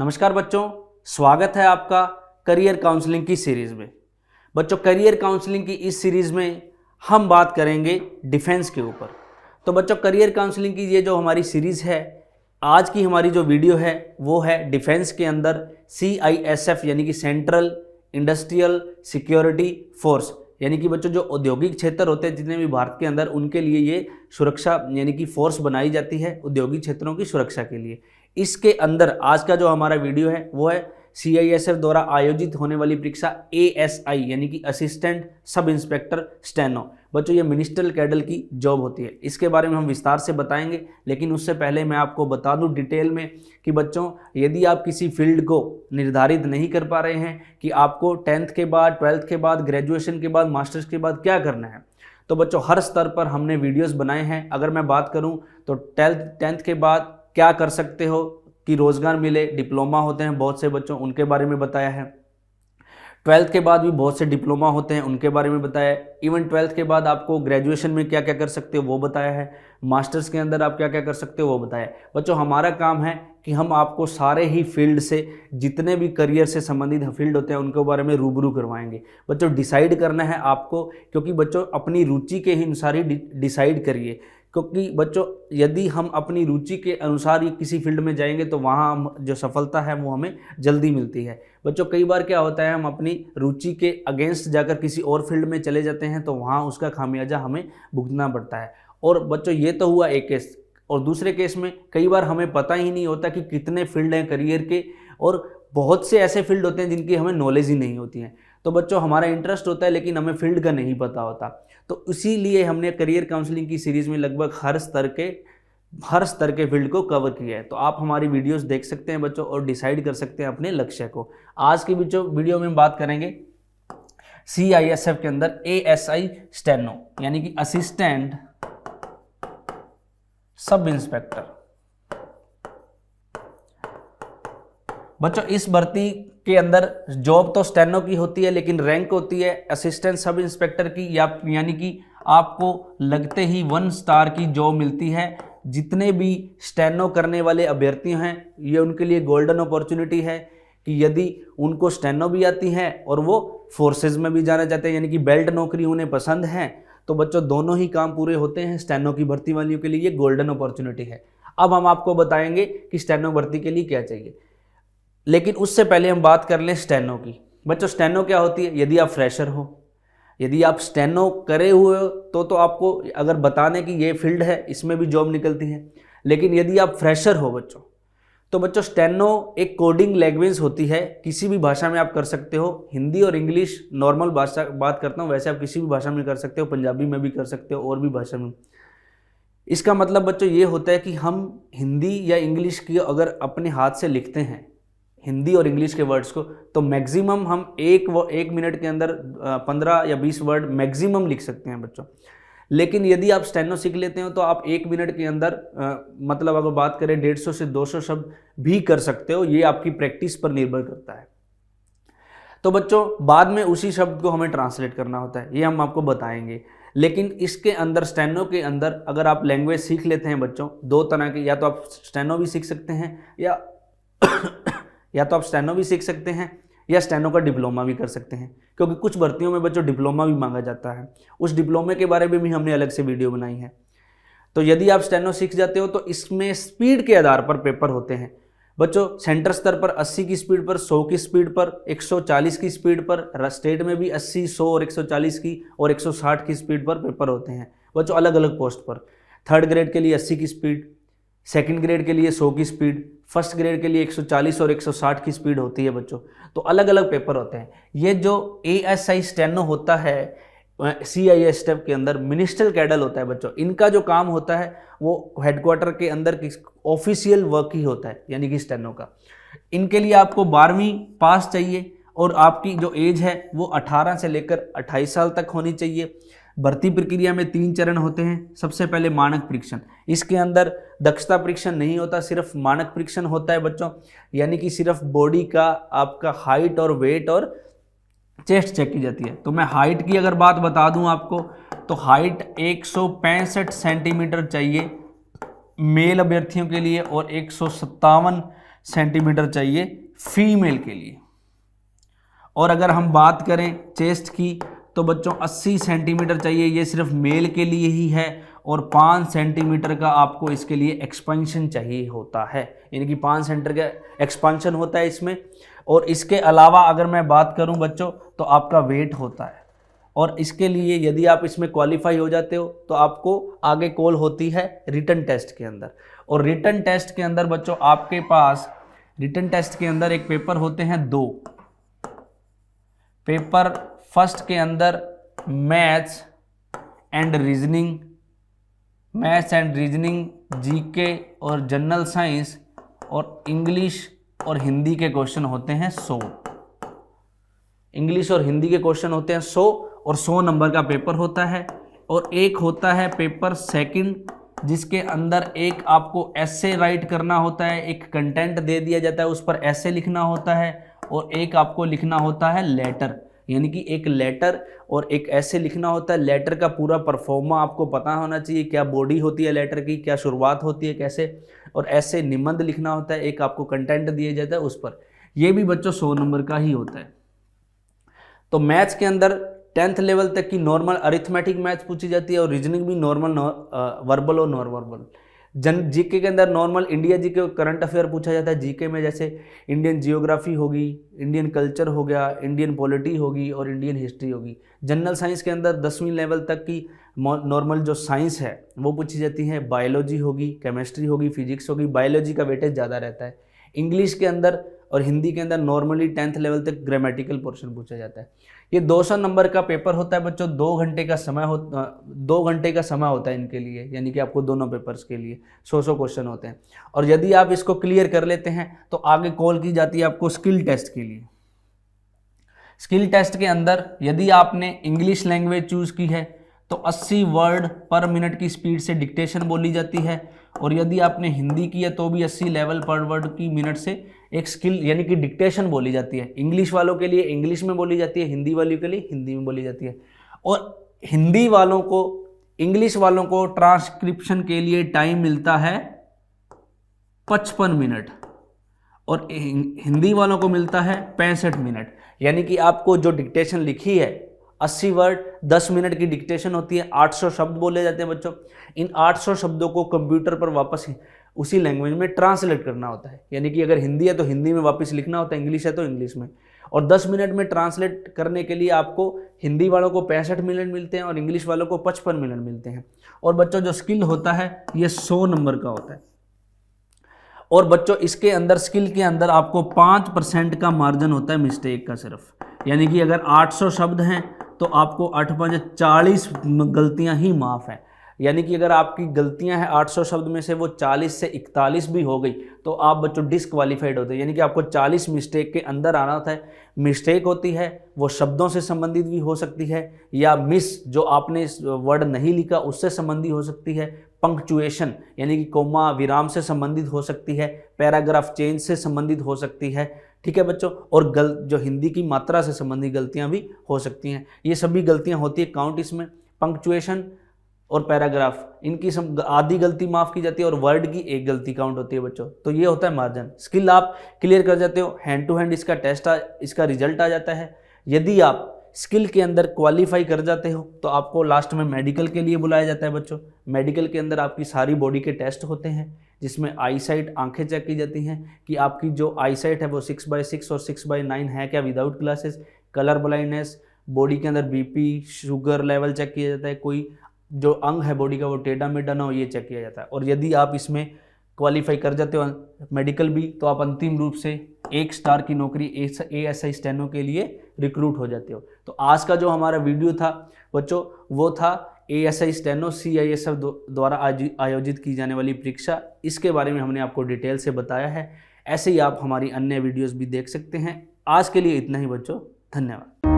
नमस्कार बच्चों, स्वागत है आपका करियर काउंसलिंग की सीरीज़ में। बच्चों, करियर काउंसलिंग की इस सीरीज़ में हम बात करेंगे डिफेंस के ऊपर। तो बच्चों, करियर काउंसलिंग की ये जो हमारी सीरीज़ है, आज की हमारी जो वीडियो है वो है डिफेंस के अंदर CISF यानी कि सेंट्रल इंडस्ट्रियल सिक्योरिटी फोर्स, यानी कि बच्चों जो औद्योगिक क्षेत्र होते हैं जितने भी भारत के अंदर, उनके लिए ये सुरक्षा यानी कि फोर्स बनाई जाती है औद्योगिक क्षेत्रों की सुरक्षा के लिए। इसके अंदर आज का जो हमारा वीडियो है वो है CISF द्वारा आयोजित होने वाली परीक्षा ASI यानी कि असिस्टेंट सब इंस्पेक्टर स्टेनो। बच्चों, ये मिनिस्ट्रियल कैडर की जॉब होती है, इसके बारे में हम विस्तार से बताएंगे। लेकिन उससे पहले मैं आपको बता दूं डिटेल में कि बच्चों, यदि आप किसी फील्ड को निर्धारित नहीं कर पा रहे हैं कि आपको 10th के बाद, 12th के बाद, ग्रेजुएशन के बाद, मास्टर्स के बाद क्या करना है, तो बच्चों हर स्तर पर हमने वीडियोज़ बनाए हैं। अगर मैं बात करूँ तो 10th के बाद क्या कर सकते हो कि रोज़गार मिले, डिप्लोमा होते हैं बहुत से बच्चों, उनके बारे में बताया है। 12th के बाद भी बहुत से डिप्लोमा होते हैं, उनके बारे में बताया है। इवन 12th के बाद आपको ग्रेजुएशन में क्या क्या कर सकते हो वो बताया है। मास्टर्स के अंदर आप क्या क्या कर सकते हो वो बताया है। बच्चों, हमारा काम है कि हम आपको सारे ही फील्ड से, जितने भी करियर से संबंधित फील्ड होते हैं उनके बारे में रूबरू करवाएंगे। बच्चों, डिसाइड करना है आपको, क्योंकि बच्चों अपनी रुचि के अनुसार ही डिसाइड करिए। क्योंकि बच्चों यदि हम अपनी रुचि के अनुसार ही किसी फील्ड में जाएंगे तो वहाँ जो सफलता है वो हमें जल्दी मिलती है। बच्चों, कई बार क्या होता है, हम अपनी रुचि के अगेंस्ट जाकर किसी और फील्ड में चले जाते हैं तो वहाँ उसका खामियाजा हमें भुगतना पड़ता है। और बच्चों, ये तो हुआ एक केस, और दूसरे केस में कई बार हमें पता ही नहीं होता कि कितने फील्ड हैं करियर के, और बहुत से ऐसे फील्ड होते हैं जिनकी हमें नॉलेज ही नहीं होती है। तो बच्चों, हमारा इंटरेस्ट होता है लेकिन हमें फील्ड का नहीं पता होता। तो इसीलिए हमने करियर काउंसलिंग की सीरीज़ में लगभग हर स्तर के फील्ड को कवर किया है। तो आप हमारी वीडियोस देख सकते हैं बच्चों, और डिसाइड कर सकते हैं अपने लक्ष्य को। आज की वीडियो में बात करेंगे CISF के अंदर ASI स्टेनो यानी कि असिस्टेंट सब इंस्पेक्टर। बच्चों, इस भर्ती के अंदर जॉब तो स्टेनो की होती है, लेकिन रैंक होती है असिस्टेंट सब इंस्पेक्टर की, यानी कि आपको लगते ही 1 स्टार की जॉब मिलती है। जितने भी स्टेनो करने वाले अभ्यर्थी हैं, ये उनके लिए गोल्डन अपॉर्चुनिटी है कि यदि उनको स्टेनो भी आती है और वो फोर्सेज में भी जाना चाहते हैं, यानी कि बेल्ट नौकरी उन्हें पसंद है, तो बच्चों दोनों ही काम पूरे होते हैं। स्टेनो की भर्ती वालियों के लिए ये गोल्डन अपॉर्चुनिटी है। अब हम आपको बताएंगे कि स्टेनो भर्ती के लिए क्या चाहिए, लेकिन उससे पहले हम बात कर लें स्टेनो की। बच्चों, स्टेनो क्या होती है? यदि आप फ्रेशर हो, यदि आप स्टेनो करे हुए हो तो आपको अगर बता दें कि ये फील्ड है, इसमें भी जॉब निकलती है। लेकिन यदि आप फ्रेशर हो बच्चों, तो बच्चों स्टेनो एक कोडिंग लैंग्वेज होती है। किसी भी भाषा में आप कर सकते हो, हिंदी और इंग्लिश नॉर्मल भाषा बात करता हूँ, वैसे आप किसी भी भाषा में कर सकते हो, पंजाबी में भी कर सकते हो, और भी भाषा में। इसका मतलब बच्चों ये होता है कि हम हिंदी या इंग्लिश की अगर अपने हाथ से लिखते हैं, हिंदी और इंग्लिश के वर्ड्स को, तो मैक्सिमम हम एक मिनट के अंदर 15 या 20 वर्ड मैक्सिमम लिख सकते हैं बच्चों। लेकिन यदि आप स्टेनो सीख लेते हो तो आप 1 मिनट के अंदर मतलब अगर बात करें 150 से 200 शब्द भी कर सकते हो। ये आपकी प्रैक्टिस पर निर्भर करता है। तो बच्चों, बाद में उसी शब्द को हमें ट्रांसलेट करना होता है, ये हम आपको बताएंगे। लेकिन इसके अंदर, स्टेनो के अंदर, अगर आप लैंग्वेज सीख लेते हैं बच्चों, 2 तरह की, या तो आप स्टेनो भी सीख सकते हैं या तो आप स्टेनो भी सीख सकते हैं या स्टेनो का डिप्लोमा भी कर सकते हैं, क्योंकि कुछ भर्तियों में बच्चों डिप्लोमा भी मांगा जाता है। उस डिप्लोमे के बारे में भी हमने अलग से वीडियो बनाई है। तो यदि आप स्टेनो सीख जाते हो तो इसमें स्पीड के आधार पर पेपर होते हैं बच्चों। सेंटर स्तर पर 80 की स्पीड पर, 100 की स्पीड पर, 140 की स्पीड पर, स्टेट में भी 80, 100 और 140 की और 160 की स्पीड पर पेपर होते हैं बच्चों, अलग अलग पोस्ट पर। 3rd ग्रेड के लिए 80 की स्पीड, 2nd ग्रेड के लिए 100 की स्पीड, 1st ग्रेड के लिए 140 और 160 की स्पीड होती है बच्चों। तो अलग अलग पेपर होते हैं। ये जो ASI स्टेनो होता है CISF के अंदर मिनिस्ट्रियल कैडर होता है बच्चों। इनका जो काम होता है वो हेडक्वार्टर के अंदर ऑफिशियल वर्क ही होता है, यानी कि स्टेनो का। इनके लिए आपको 12वीं पास चाहिए, और आपकी जो एज है वो 18 से लेकर 28 साल तक होनी चाहिए। भर्ती प्रक्रिया में 3 चरण होते हैं। सबसे पहले मानक परीक्षण, इसके अंदर दक्षता परीक्षण नहीं होता, सिर्फ मानक परीक्षण होता है बच्चों, यानी कि सिर्फ बॉडी का आपका हाइट और वेट और चेस्ट चेक की जाती है। तो मैं हाइट की अगर बात बता दूं आपको, तो हाइट 165 सेंटीमीटर चाहिए मेल अभ्यर्थियों के लिए, और 157 सेंटीमीटर चाहिए फीमेल के लिए। और अगर हम बात करें चेस्ट की तो बच्चों 80 सेंटीमीटर चाहिए, ये सिर्फ मेल के लिए ही है। और 5 सेंटीमीटर का आपको इसके लिए एक्सपेंशन चाहिए होता है, यानी कि 5 सेंटीमीटर का एक्सपेंशन होता है इसमें। और इसके अलावा अगर मैं बात करूं बच्चों तो आपका वेट होता है। और इसके लिए यदि आप इसमें क्वालिफाई हो जाते हो तो आपको आगे कॉल होती है रिटन टेस्ट के अंदर। और रिटन टेस्ट के अंदर बच्चों आपके पास रिटन टेस्ट के अंदर एक पेपर होते हैं 2 पेपर। फर्स्ट के अंदर मैथ्स एंड रीजनिंग, जीके और जनरल साइंस और इंग्लिश और हिंदी के क्वेश्चन होते हैं 100। इंग्लिश और हिंदी के क्वेश्चन होते हैं 100 और 100 नंबर का पेपर होता है। और एक होता है पेपर सेकंड, जिसके अंदर एक आपको एसे राइट करना होता है, एक कंटेंट दे दिया जाता है, उस पर एसे लिखना होता है। और एक आपको लिखना होता है लेटर, यानी कि एक लेटर और एक ऐसे लिखना होता है। लेटर का पूरा परफॉर्मा आपको पता होना चाहिए, क्या बॉडी होती है लेटर की, क्या शुरुआत होती है, कैसे। और ऐसे निबंध लिखना होता है, एक आपको कंटेंट दिया जाता है उस पर। यह भी बच्चों 100 नंबर का ही होता है। तो मैथ्स के अंदर 10th लेवल तक की नॉर्मल अरिथमेटिक मैथ्स पूछी जाती है और रीजनिंग भी नॉर्मल वर्बल और नॉन वर्बल। जीके के अंदर normal India GK current affair पूछा जाता है जीके में, जैसे इंडियन जियोग्राफी होगी, इंडियन कल्चर हो गया, इंडियन पॉलिटी होगी और इंडियन हिस्ट्री होगी। जनरल साइंस के अंदर 10वीं लेवल तक की नॉर्मल जो साइंस है वो पूछी जाती है। बायोलॉजी होगी, केमिस्ट्री होगी, फिजिक्स होगी। बायोलॉजी का वेटेज ज़्यादा रहता है। इंग्लिश के अंदर और हिंदी के अंदर नॉर्मली 10th लेवल तक ग्रामेटिकल पोर्शन पूछा जाता है। ये 200 नंबर का पेपर होता है बच्चों। 2 घंटे का समय होता है इनके लिए, यानी कि आपको दोनों पेपर्स के लिए 100 क्वेश्चन होते हैं। और यदि आप इसको क्लियर कर लेते हैं तो आगे कॉल की जाती है आपको स्किल टेस्ट के लिए। स्किल टेस्ट के अंदर यदि आपने इंग्लिश लैंग्वेज चूज की है तो 80 वर्ड पर मिनट की स्पीड से डिक्टेशन बोली जाती है। और यदि आपने हिंदी की है तो भी 80 लेवल पर वर्ड की मिनट से एक स्किल यानी कि डिक्टेशन बोली जाती है। इंग्लिश वालों के लिए इंग्लिश में बोली जाती है, हिंदी वालों के लिए हिंदी में बोली जाती है। और हिंदी वालों को, इंग्लिश वालों को ट्रांसक्रिप्शन के लिए टाइम मिलता है 55 मिनट और हिंदी वालों को मिलता है 65 मिनट। यानी कि आपको जो डिक्टेशन लिखी है 80 वर्ड 10 मिनट की डिक्टेशन होती है, 800 शब्द बोले जाते हैं बच्चों। इन 800 शब्दों को कंप्यूटर पर वापस उसी लैंग्वेज में ट्रांसलेट करना होता है, यानी कि अगर हिंदी है तो हिंदी में वापस लिखना होता है, इंग्लिश है तो इंग्लिश में। और 10 मिनट में ट्रांसलेट करने के लिए आपको हिंदी वालों को 65 मिनट मिलते हैं और इंग्लिश वालों को 55 मिनट मिलते हैं। और बच्चों जो स्किल होता है ये 100 नंबर का होता है। और बच्चों इसके अंदर स्किल के अंदर आपको 5% का मार्जिन होता है मिस्टेक का सिर्फ, यानी कि अगर 800 शब्द हैं तो आपको 8×5 40 गलतियां ही माफ है। यानी कि अगर आपकी गलतियां हैं 800 शब्द में से वो 40 से 41 भी हो गई तो आप बच्चों डिस्क्वालीफाइड होते हैं, यानी कि आपको 40 मिस्टेक के अंदर आना होता है। मिस्टेक होती है वो शब्दों से संबंधित भी हो सकती है या मिस जो आपने वर्ड नहीं लिखा उससे संबंधित हो सकती है, पंक्चुएशन यानी कि कोमा विराम से संबंधित हो सकती है, पैराग्राफ चेंज से संबंधित हो सकती है, ठीक है बच्चों। और जो हिंदी की मात्रा से संबंधित गलतियां भी हो सकती हैं। ये सभी गलतियां होती है काउंट इसमें। पंक्चुएशन और पैराग्राफ इनकी आधी गलती माफ की जाती है और वर्ड की एक गलती काउंट होती है बच्चों। तो ये होता है मार्जिन। स्किल आप क्लियर कर जाते हो, हैंड टू हैंड इसका टेस्ट इसका रिजल्ट आ जाता है। यदि आप स्किल के अंदर क्वालिफाई कर जाते हो तो आपको लास्ट में मेडिकल के लिए बुलाया जाता है बच्चों। मेडिकल के अंदर आपकी सारी बॉडी के टेस्ट होते हैं जिसमें आई साइट आंखें चेक की जाती हैं कि आपकी जो आई साइट है वो 6/6 और 6/9 है क्या without glasses, colour blindness, body के अंदर बीपी शुगर लेवल चेक किया जाता है, कोई जो अंग है बॉडी का वो टेढ़ा मेढ़ा ना हो ये चेक किया जाता है। और यदि आप इसमें क्वालिफाई कर जाते हो मेडिकल भी तो आप अंतिम रूप से 1 स्टार की नौकरी ASI स्टेनो के लिए रिक्रूट हो जाते हो। तो आज का जो हमारा वीडियो था बच्चों वो था ASI स्टेनो CISF द्वारा आयोजित की जाने वाली परीक्षा। इसके बारे में हमने आपको डिटेल से बताया है। ऐसे ही आप हमारी अन्य वीडियोस भी देख सकते हैं। आज के लिए इतना ही बच्चों, धन्यवाद।